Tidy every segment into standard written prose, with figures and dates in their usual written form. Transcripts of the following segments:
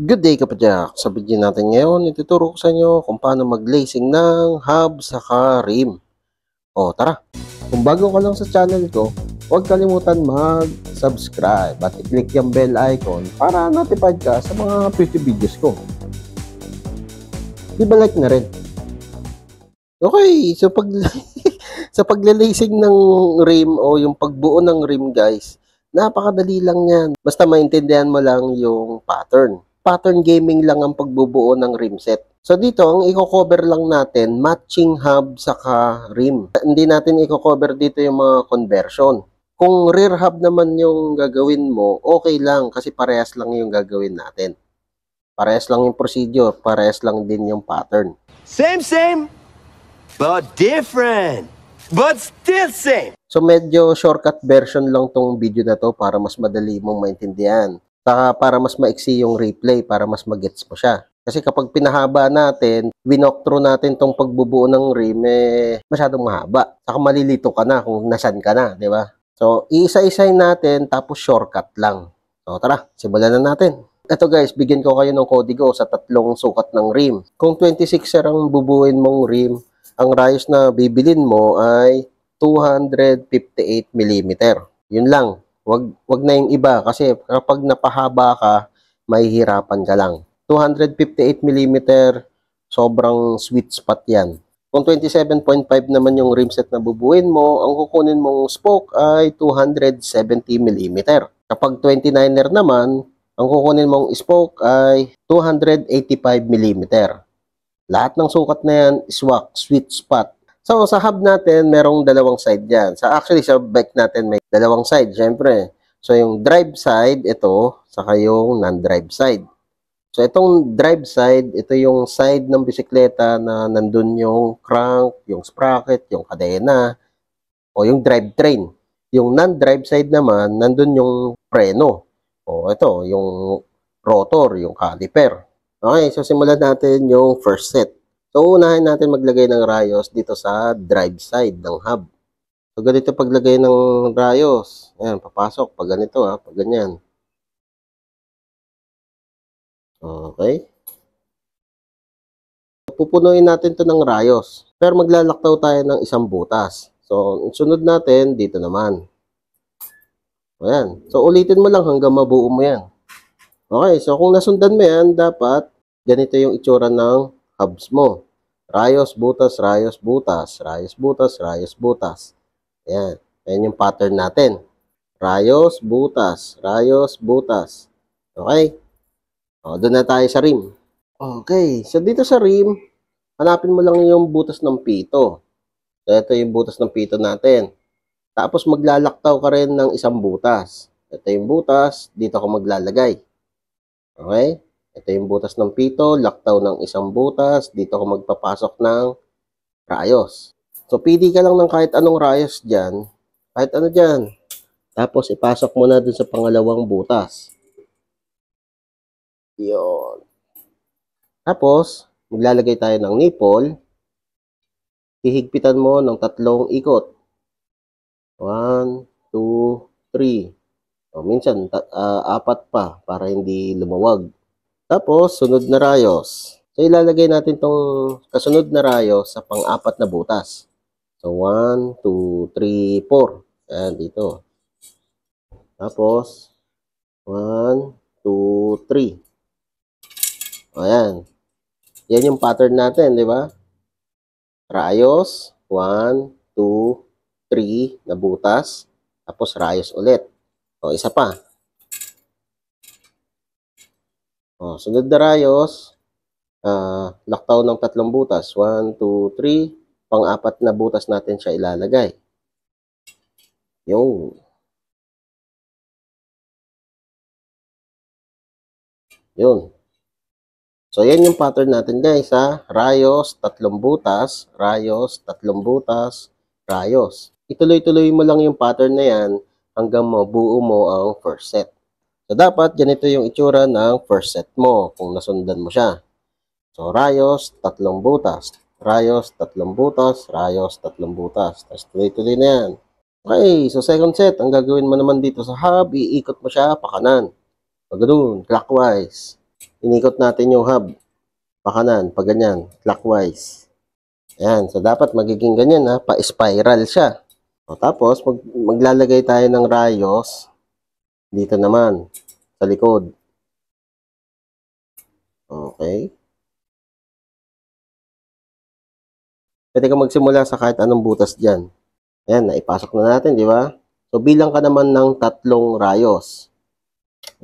Good day kapadyak! Sa video natin ngayon, ituturo ko sa inyo kung paano mag-lacing ng hub saka rim. O tara! Kung bago ka lang sa channel ko, huwag kalimutan mag-subscribe at i-click yung bell icon para notified ka sa mga future videos ko. Diba-like na rin? Okay, so sa pag-lacing ng rim o yung pagbuo ng rim guys, napakadali lang yan. Basta maintindihan mo lang yung pattern. Pattern gaming lang ang pagbubuo ng rim set. So dito, ang i-cover lang natin, matching hub saka rim. Hindi natin i-cover dito yung mga conversion. Kung rear hub naman yung gagawin mo, okay lang kasi parehas lang yung gagawin natin. Parehas lang yung procedure, parehas lang din yung pattern. Same, but different. But still same. So medyo shortcut version lang tong video na to para mas madali mong maintindihan. Saka para mas maiksi yung replay, para mas magets mo siya. Kasi kapag pinahaba natin, winalk through natin tong pagbubuo ng rim, masyadong mahaba. Saka malilito ka na kung nasan ka na, di ba? So, iisa-isay natin, tapos shortcut lang. So, tara, simulan na natin. Ito guys, bigyan ko kayo ng kodigo sa tatlong sukat ng rim. Kung 26er ang bubuin mong rim, ang rayos na bibilin mo ay 258 mm. Yun lang. Wag na yung iba kasi kapag napahaba ka, mahihirapan ka lang. 258 mm, sobrang sweet spot yan. Kung 27.5 naman yung rim set na bubuin mo, ang kukunin mong spoke ay 270 mm. Kapag 29er naman, ang kukunin mong spoke ay 285 mm. Lahat ng sukat na yan is sweet spot. So, sa hub natin, merong dalawang side yan. Actually, sa bike natin may dalawang side, syempre. So, yung drive side, ito, saka yung non-drive side. So, itong drive side, ito yung side ng bisikleta na nandun yung crank, yung sprocket, yung kadena, o yung drivetrain. Yung non-drive side naman, nandun yung preno. O ito, yung rotor, yung caliper. Okay, so simulan natin yung first set. So, unahin natin maglagay ng rayos dito sa drive side ng hub. So, ganito paglagay ng rayos. Ayan, papasok. Pag ganito pag ganyan. Okay. Pupunuin natin to ng rayos. Pero maglalaktaw tayo ng isang butas. So, sunod natin, dito naman. Ayan. So, ulitin mo lang hanggang mabuo mo yan. Okay, so kung nasundan mo yan, dapat ganito yung itsura ng hubs mo. Rayos, butas, rayos, butas, rayos, butas, rayos, butas. Ayan. Ayan yung pattern natin. Rayos, butas, rayos, butas. Okay? O, doon na tayo sa rim. Okay. So, dito sa rim, hanapin mo lang yung butas ng pito. So, ito yung butas ng pito natin. Tapos, maglalaktaw ka rin ng isang butas. Ito yung butas, dito ka maglalagay. Okay? Ito yung butas ng pito, laktaw ng isang butas, dito ko magpapasok ng rayos. So, pili ka lang ng kahit anong rayos dyan, kahit ano dyan. Tapos, ipasok mo na dun sa pangalawang butas. Yun. Tapos, maglalagay tayo ng nipple. Hihigpitan mo ng 3 ikot. 1, 2, 3. O, minsan, 4 pa para hindi lumawag. Tapos, sunod na rayos. So, ilalagay natin itong kasunod na rayos sa pang-4 na butas. So, 1, 2, 3, 4. Ayan, dito. Tapos, 1, 2, 3. Ayan. Yan yung pattern natin, di ba? Rayos, 1, 2, 3 na butas. Tapos, rayos ulit. O, isa pa. O, sunod na rayos, laktaw ng 3 butas. 1, 2, 3. Pang-4 na butas natin siya ilalagay. Yun. Yun. So, yan yung pattern natin guys ha. Rayos, 3 butas. Rayos, 3 butas. Rayos. Ituloy-tuloy mo lang yung pattern na yan hanggang mabuo mo ang first set. So, dapat ganito yung itsura ng first set mo kung nasundan mo siya. So, rayos, 3 butas. Rayos, 3 butas. Rayos, 3 butas. Tapos, tuloy-tuloy na yan. Okay, so second set. Ang gagawin mo naman dito sa hub, iikot mo siya pa kanan. Pag ganun, clockwise. inikot natin yung hub. Pakanan, pa ganyan, clockwise. Ayan, so dapat magiging ganyan ha, pa-spiral siya. O, tapos, maglalagay tayo ng rayos dito naman, sa likod. Okay. Pwede ka magsimula sa kahit anong butas dyan. Ayan, naipasok na natin, di ba? So, bilang ka naman ng 3 rayos.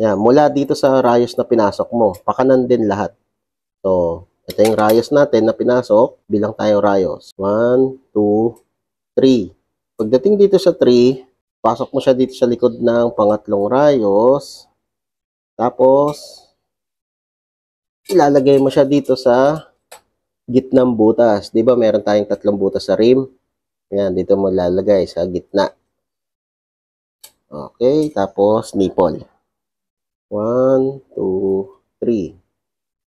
Ayan, mula dito sa rayos na pinasok mo, pakanan din lahat. So, ito yung rayos natin na pinasok, bilang tayo rayos. 1, 2, 3. Pagdating dito sa 3, pasok mo siya dito sa likod ng pangatlong rayos. Tapos, ilalagay mo siya dito sa gitnang butas. Di ba meron tayong 3 butas sa rim? Ayan, dito mo lalagay sa gitna. Okay, tapos nipple. 1, 2, 3.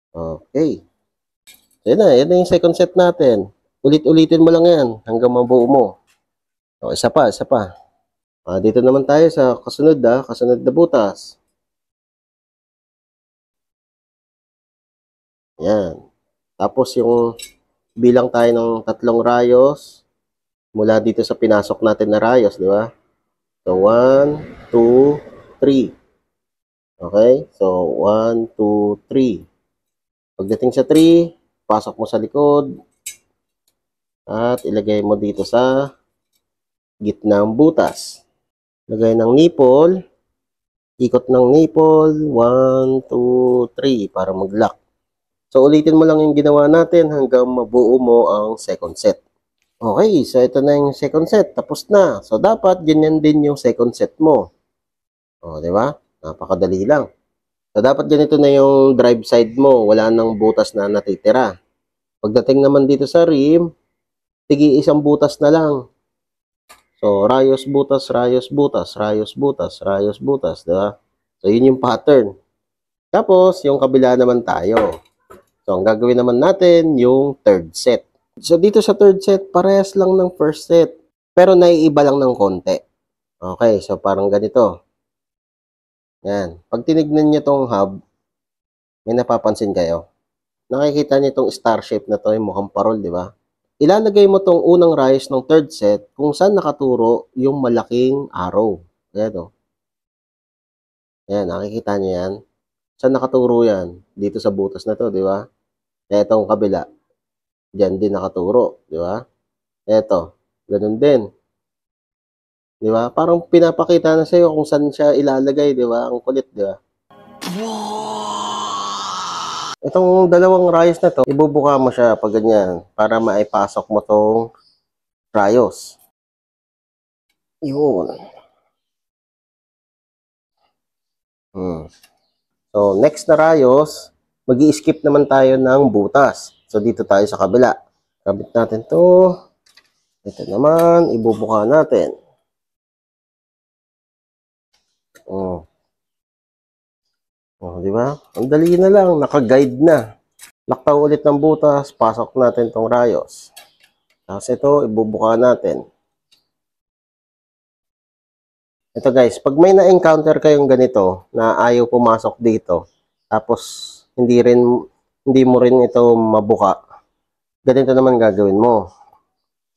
Okay. So, yan na yung second set natin. Ulit-ulitin mo lang yan hanggang mabuo mo. O, isa pa. Dito naman tayo sa kasunod na butas. Yan. Tapos yung bilang tayo ng 3 rayos mula dito sa pinasok natin na rayos, di ba? So, 1, 2, 3. Okay? So, 1, 2, 3. Pagdating sa 3, pasok mo sa likod at ilagay mo dito sa gitnang butas. Lagay ng nipple. Ikot ng nipple. 1, 2, 3 para mag-lock. So, ulitin mo lang yung ginawa natin hanggang mabuo mo ang second set. Okay, so ito na yung second set. Tapos na. So, dapat ganyan din yung second set mo. O, di ba? Napakadali lang. So, dapat ganito na yung drive side mo. Wala nang butas na natitira. Pagdating naman dito sa rim, tigi isang butas na lang. So, rayos butas, rayos butas, rayos butas, rayos butas. Diba? So, yun yung pattern. Tapos, yung kabila naman tayo. So, ang gagawin naman natin, yung third set. So, dito sa third set, parehas lang ng first set. Pero, naiiba lang ng konti. Okay, so parang ganito. Yan. Pag tinignan nyo tong hub, may napapansin kayo. Nakikita nyo itong star shape na to, yung mukhang parol, di ba? Ilalagay mo tong unang rayos ng third set kung saan nakaturo yung malaking arrow. Ayan o. Ayan, nakikita nyo yan. Saan nakaturo yan? Dito sa butas na to, di ba? Etong kabila. Diyan din nakaturo, di ba? Eto, ganun din. Di ba? Parang pinapakita na sa'yo kung saan siya ilalagay, di ba? Ang kulit, di ba? Itong dalawang rayos na to, ibubuka mo siya pag ganyan para maipasok mo tong rayos. Yun. So, next na rayos, mag-i-skip naman tayo ng butas. So, dito tayo sa kabila. Kabit natin to. Ito naman, ibubuka natin. Di ba? Ang dali na lang, naka-guide na. Laktaw ulit ng butas, pasok natin tong rayos. Tapos ito, ibubuka natin. Ito guys, pag may na-encounter kayong ganito na ayaw pumasok dito, tapos hindi mo rin ito mabuka, ganito naman gagawin mo.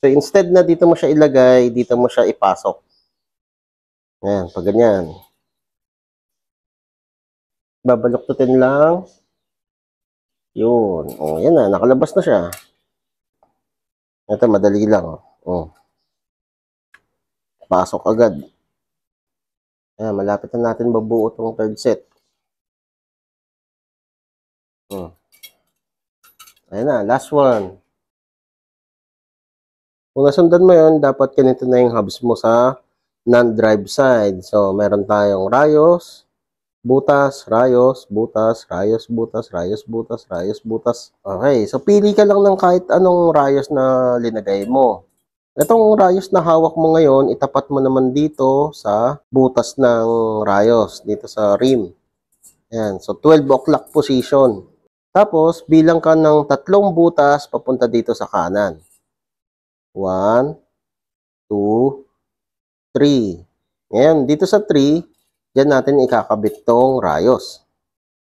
So instead na dito mo siya ilagay, dito mo siya ipasok. Ayan, pag ganyan. Babaluktutin lang. Yun. O, yan na, nakalabas na siya. Ito, madali lang. O. Pasok agad. Ayan, malapit na natin mabuo itong third set. Ayan na, last one. Kung nasundan mo yun, dapat ganito na yung hubs mo sa non-drive side. So, meron tayong rayos, butas, rayos, butas, rayos, butas, rayos, butas, rayos, butas. Okay, so pili ka lang ng kahit anong rayos na linagay mo. Itong rayos na hawak mo ngayon, itapat mo naman dito sa butas ng rayos, dito sa rim. Ayan, so 12 o'clock position. Tapos, bilang ka ng 3 butas papunta dito sa kanan. 1, 2, 3. Ngayon, dito sa 3, dyan natin ikakabit tong rayos.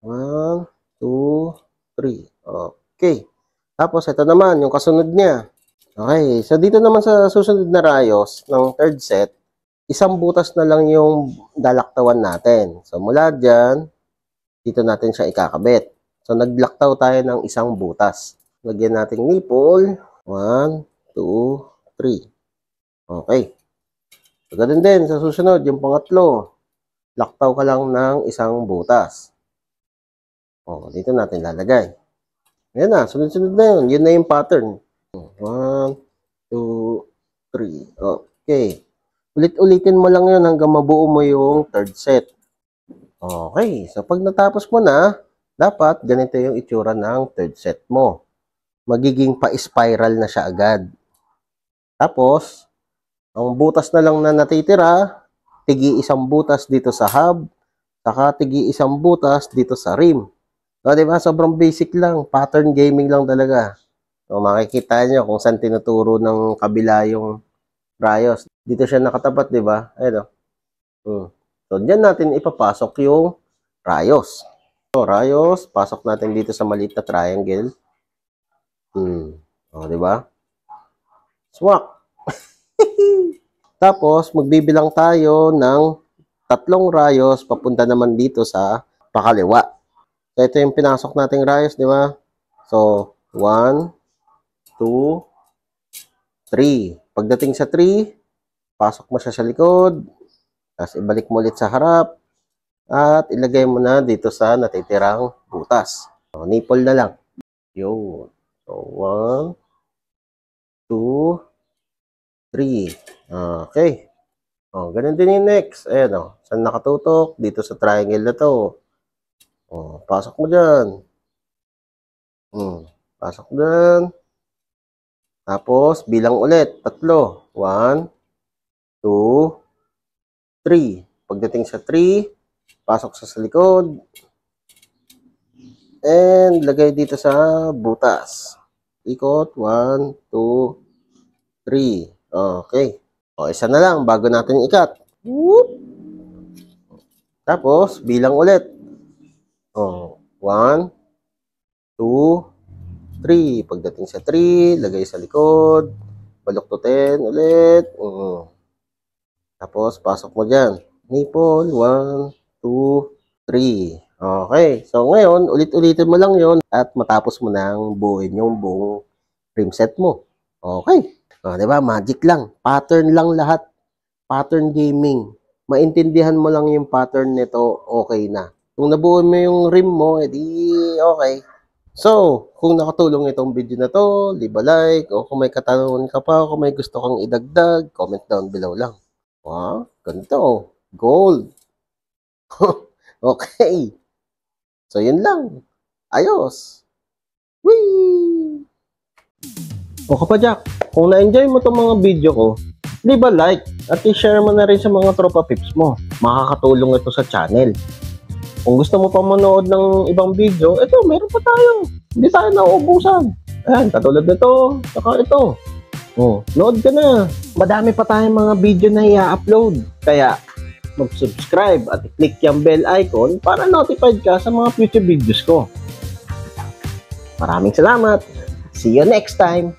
1, 2, 3. Okay. Tapos, ito naman, yung kasunod niya. Okay. So, dito naman sa susunod na rayos ng third set, isang butas na lang yung dalaktawan natin. So, mula dyan, dito natin siya ikakabit. So, naglaktaw tayo ng isang butas. Lagyan natin nipple. 1, 2, 3. Okay. So, ganun din sa susunod, yung pangatlo. Laktaw ka lang ng isang butas. Dito natin lalagay. Ayan na, sunod-sunod na yun. Yun na yung pattern. 1, 2, 3. Okay. Ulit-ulitin mo lang yun hanggang mabuo mo yung third set. Okay. So, pag natapos mo na, dapat ganito yung itsura ng third set mo. Magiging pa-spiral na siya agad. Tapos, ang butas na lang na natitira, tigi isang butas dito sa hub, saka tigi isang butas dito sa rim. So, diba? Sobrang basic lang. Pattern gaming lang talaga. So, makikita nyo kung saan tinuturo ng kabila yung rayos. Dito siya nakatapat, diba? Ayun o. So, dyan natin ipapasok yung rayos. So, rayos, pasok natin dito sa maliit na triangle. Diba? Swak! Tapos, magbibilang tayo ng 3 rayos papunta naman dito sa pakaliwa. So, ito yung pinasok nating rayos, di ba? So, 1, 2, 3. Pagdating sa 3, pasok mo siya sa likod. Tapos, ibalik mo ulit sa harap. At ilagay mo na dito sa natitirang butas. So, nipple na lang. Yun. So, 1, 2, 3. Okay. Ganun din yung next. Ayan o. Saan nakatutok? Dito sa triangle na to. Pasok mo dyan. Pasok dyan. Tapos, bilang ulit. 3. 1, 2, 3. Pagdating sa 3, pasok sa likod. And, lagay dito sa butas. Ikot. 1, 2, 3. Okay. Isa na lang bago natin ikat. Whoop! Tapos, bilang ulit. 1, 2, 3. Pagdating sa 3, lagay sa likod. Baluktutin ulit. Tapos, pasok mo dyan. Nipple, 1, 2, 3. Okay. So, ngayon, ulit-ulitin mo lang yon at matapos mo nang buuin yung buong rim set mo. Okay. Diba? Magic lang. Pattern lang lahat. Pattern gaming. Maintindihan mo lang yung pattern nito, okay na. Kung nabuo mo yung rim mo, edi okay. So, kung nakatulong itong video na to, leave a like, o kung may katanungan ka pa, kung may gusto kang idagdag, comment down below lang. Wow, ganito. Gold. Okay. So, yun lang. Ayos. Whee! O kapadyak, kung na-enjoy mo itong mga video ko, leave a like at i-share mo na rin sa mga tropa pips mo. Makakatulong ito sa channel. Kung gusto mo pa manood ng ibang video, ito, meron pa tayo. Hindi tayo nauubusan. Ayan, katulad nito, saka ito. Nood ka na. Madami pa tayong mga video na i-upload. Kaya, mag-subscribe at i-click yung bell icon para notified ka sa mga future videos ko. Maraming salamat. See you next time.